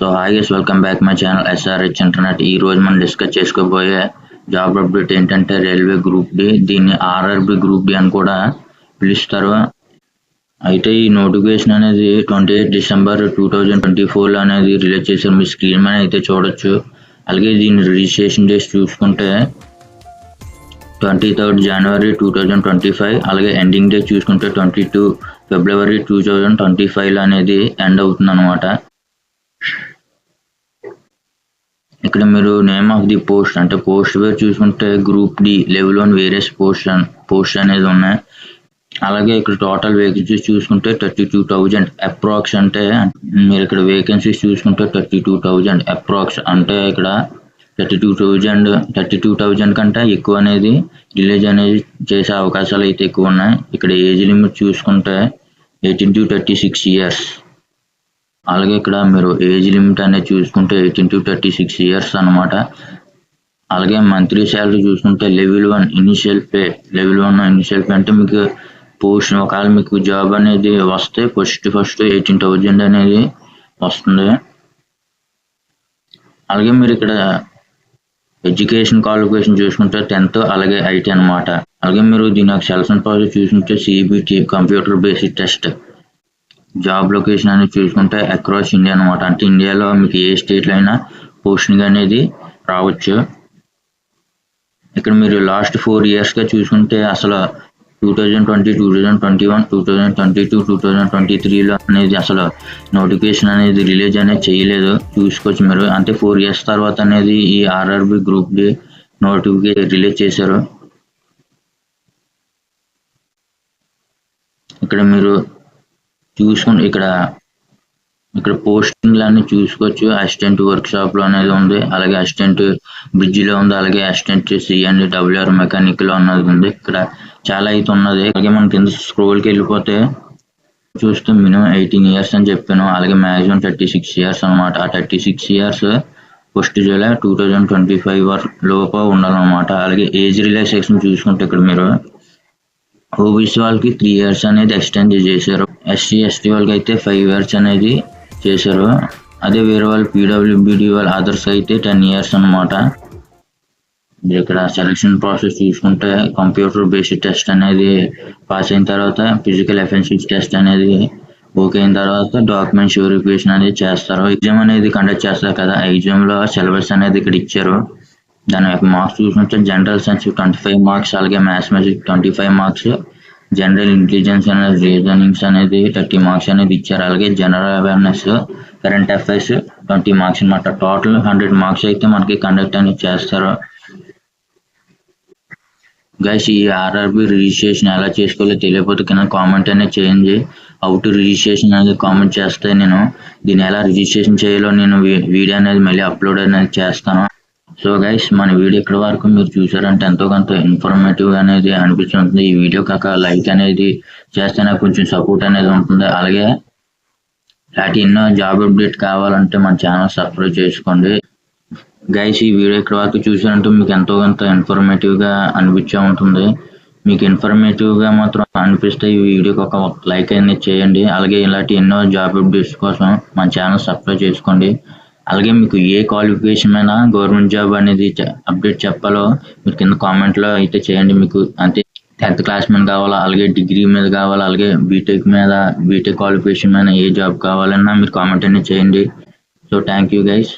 So hi guys, welcome back my channel SRH internet. ఈ రోజు మనం డిస్కస్ చేసుకోబోయే జాబ్ అప్డేట్ ఏంటంటే రైల్వే గ్రూప్ డి. దీన్ని RRB గ్రూప్ డి అని కూడా పిలుస్తారు. అయితే ఈ నోటిఫికేషన్ అనేది 28 డిసెంబర్ 2024 అనేది రిలీజ్ చేశారు. మీ స్క్రీన్ మీద అయితే చూడొచ్చు. అలాగే దీని రిజిస్ట్రేషన్ డేస్ చూసుకుంటే 23rd జనవరి 2025. అలాగే ఎండింగ్ డేట్ చూసుకుంటే 22 ఫిబ్రవరి 2025 అనేది ఎండ్ అవుతుంది అనమాట. ఇక్కడ మీరు నేమ్ ఆఫ్ ది పోస్ట్ అంటే పోస్ట్ పేరు చూసుకుంటే group D level 1 various post అనేది ఉన్నాయి. అలాగే ఇక్కడ టోటల్ వేకెన్సీస్ చూసుకుంటే 32,000 అప్రాక్స్. అంటే మీరు ఇక్కడ వేకెన్సీస్ చూసుకుంటే 32,000 అప్రాక్స్. అంటే ఇక్కడ 32,000 కంటే ఎక్కువ అనేది రిలీజ్ అనేది చేసే అవకాశాలు అయితే ఎక్కువ ఉన్నాయి. ఇక్కడ ఏజ్ లిమిట్ చూసుకుంటే 18 to 36 years. అలాగే ఇక్కడ మీరు ఏజ్ లిమిట్ అనేది చూసుకుంటే 18 to 36 years అనమాట. అలాగే మంత్లీ శాలరీ చూసుకుంటే level 1 initial pay. Level 1 initial pay అంటే మీకు పోస్ట్ ఒకవేళ మీకు జాబ్ అనేది వస్తే ఫస్ట్ 18,000 అనేది వస్తుంది. అలాగే మీరు ఇక్కడ ఎడ్యుకేషన్ క్వాలిఫికేషన్ చూసుకుంటే 10th అలాగే IT అనమాట. అలాగే మీరు దీని సెలక్షన్ ప్రాసెస్ చూసుకుంటే CBT computer based test. Job location అనేది చూసుకుంటే అక్రాస్ ఇండియా అనమాట. అంటే ఇండియాలో మీకు ఏ స్టేట్లో అయినా పోస్టింగ్ అనేది రావచ్చు. ఇక్కడ మీరు లాస్ట్ 4 yearsగా చూసుకుంటే అసలు 2020, 2021, 2022, 2023లో అనేది అసలు నోటిఫికేషన్ అనేది రిలీజ్ అనేది చేయలేదు. చూసుకోవచ్చు మీరు. అంటే 4 years తర్వాత అనేది ఈ RRB group D notification release చేశారు. ఇక్కడ మీరు చూసుకుని ఇక్కడ పోస్టింగ్లు అన్ని చూసుకోవచ్చు. అసిస్టెంట్ వర్క్ షాప్ లో అనేది ఉంది. అలాగే అసిస్టెంట్ బ్రిడ్జ్ లో ఉంది. అలాగే అసిస్టెంట్ CNWR మెకానిక్ లో ఉన్నది ఉంది. ఇక్కడ చాలా అయితే ఉన్నది. అలాగే మనం కింద స్క్రోల్కి వెళ్ళిపోతే చూస్తే మినిమం 18 years అని చెప్పాను. అలాగే మాక్సిమం 36 years అనమాట. ఆ 36 years 1 జూలై 2025 లోపు ఉండాలన్నమాట. అలాగే ఏజ్ రిలాక్సేషన్ చూసుకుంటే ఇక్కడ మీరు OBC వాళ్ళకి 3 years అనేది ఎక్స్టెండ్ చేశారు. SC ST వాళ్ళకి అయితే 5 years అనేది చేశారు. అదే వేరే వాళ్ళు PWBD వాళ్ళు అదర్స్ అయితే 10 years అనమాట. ఇక్కడ సెలక్షన్ ప్రాసెస్ చూసుకుంటే కంప్యూటర్ బేస్డ్ టెస్ట్ అనేది పాస్ అయిన తర్వాత ఫిజికల్ ఎఫిషియన్సీ టెస్ట్ అనేది ఓకే అయిన తర్వాత డాక్యుమెంట్స్ వెరిఫికేషన్ అనేది చేస్తారు. ఎగ్జామ్ అనేది కండక్ట్ చేస్తారు కదా. ఎగ్జామ్ లో సిలబస్ అనేది ఇక్కడ ఇచ్చారు. దాని యొక్క మార్క్స్ చూసుకుంటే జనరల్ సైన్స్ 25 మార్క్స్, అలాగే మ్యాథమెటిక్స్ 25 మార్క్స్, జనరల్ ఇంటెలిజెన్స్ అనేది రీజనింగ్స్ అనేది 30 మార్క్స్ అనేది ఇచ్చారు. అలాగే general awareness, current affairs 20 marks అనమాట. టోటల్ 100 మార్క్స్ అయితే మనకి కండక్ట్ అనేది చేస్తారు. గైస్, ఈ RRB రిజిస్ట్రేషన్ ఎలా చేసుకోవాలో తెలియకపోతే కింద కామెంట్ అనేది చేయండి. హౌ టు రిజిస్ట్రేషన్ అనేది కామెంట్ చేస్తే నేను దీన్ని ఎలా రిజిస్ట్రేషన్ చేయాలో నేను వీడియో అనేది మళ్ళీ అప్లోడ్ అనేది చేస్తాను. సో గైస్, మన వీడియో ఇక్కడ వరకు మీరు చూసారంటే ఎంతో కొంత ఇన్ఫర్మేటివ్ అనేది అనిపిస్తుంది. ఈ వీడియో కాక లైక్ అనేది చేస్తే నాకు కొంచెం సపోర్ట్ అనేది ఉంటుంది. అలాగే ఇలాంటి ఎన్నో జాబ్ అప్డేట్ కావాలంటే మన ఛానల్ సబ్స్క్రైబ్ చేసుకోండి. గైస్, ఈ వీడియో ఇక్కడ వరకు చూసారంటే మీకు ఎంతో కొంత ఇన్ఫర్మేటివ్గా అనిపించే ఉంటుంది. మీకు ఇన్ఫర్మేటివ్గా మాత్రం అనిపిస్తే ఈ వీడియోకి ఒక లైక్ అనేది చేయండి. అలాగే ఇలాంటి ఎన్నో జాబ్ అప్డేట్స్ కోసం మన ఛానల్ సబ్స్క్రైబ్ చేసుకోండి. అలాగే మీకు ఏ క్వాలిఫికేషన్ అయినా గవర్నమెంట్ జాబ్ అనేది అప్డేట్ చెప్పాలో మీరు కింద కామెంట్లో అయితే చేయండి. మీకు అంటే 10th క్లాస్ మీద కావాలా, అలాగే డిగ్రీ మీద కావాలా, అలాగే బీటెక్ క్వాలిఫికేషన్ మీద ఏ జాబ్ కావాలన్నా మీరు కామెంట్ అనేది చేయండి. So thank you guys.